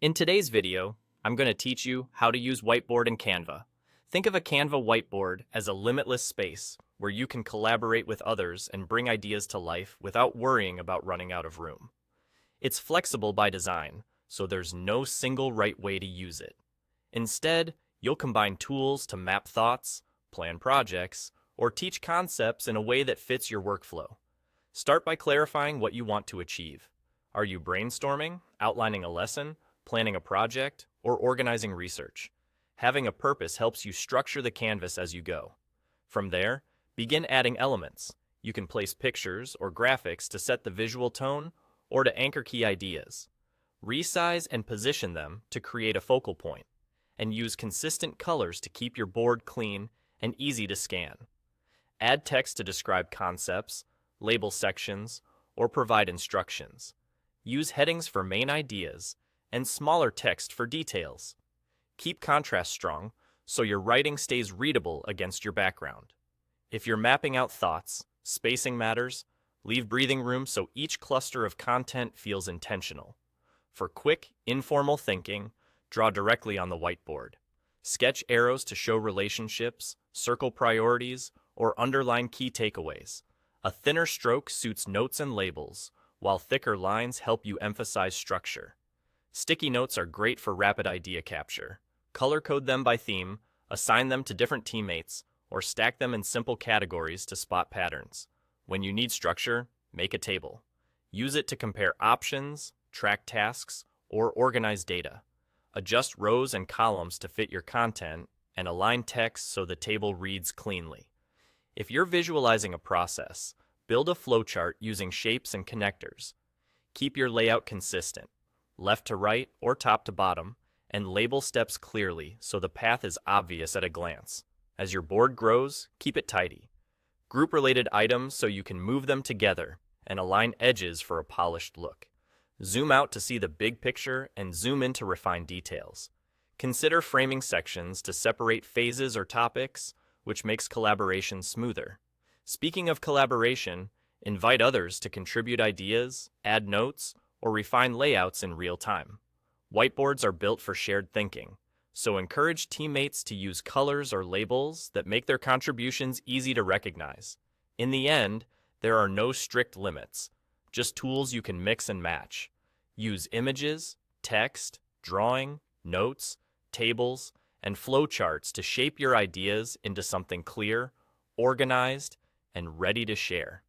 In today's video, I'm going to teach you how to use Whiteboard in Canva. Think of a Canva whiteboard as a limitless space where you can collaborate with others and bring ideas to life without worrying about running out of room. It's flexible by design, so there's no single right way to use it. Instead, you'll combine tools to map thoughts, plan projects, or teach concepts in a way that fits your workflow. Start by clarifying what you want to achieve. Are you brainstorming, outlining a lesson, planning a project, or organizing research? Having a purpose helps you structure the canvas as you go. From there, begin adding elements. You can place pictures or graphics to set the visual tone or to anchor key ideas. Resize and position them to create a focal point, and use consistent colors to keep your board clean and easy to scan. Add text to describe concepts, label sections, or provide instructions. Use headings for main ideas and smaller text for details. Keep contrast strong so your writing stays readable against your background. If you're mapping out thoughts, spacing matters. Leave breathing room so each cluster of content feels intentional. For quick, informal thinking, draw directly on the whiteboard. Sketch arrows to show relationships, circle priorities, or underline key takeaways. A thinner stroke suits notes and labels, while thicker lines help you emphasize structure. Sticky notes are great for rapid idea capture. Color code them by theme, assign them to different teammates, or stack them in simple categories to spot patterns. When you need structure, make a table. Use it to compare options, track tasks, or organize data. Adjust rows and columns to fit your content, and align text so the table reads cleanly. If you're visualizing a process, build a flowchart using shapes and connectors. Keep your layout consistent, left to right or top to bottom, and label steps clearly so the path is obvious at a glance. As your board grows, keep it tidy. Group related items so you can move them together, and align edges for a polished look. Zoom out to see the big picture and zoom in to refine details. Consider framing sections to separate phases or topics, which makes collaboration smoother. Speaking of collaboration, invite others to contribute ideas, add notes, or refine layouts in real time. Whiteboards are built for shared thinking, so encourage teammates to use colors or labels that make their contributions easy to recognize. In the end, there are no strict limits, just tools you can mix and match. Use images, text, drawing, notes, tables, and flowcharts to shape your ideas into something clear, organized, and ready to share.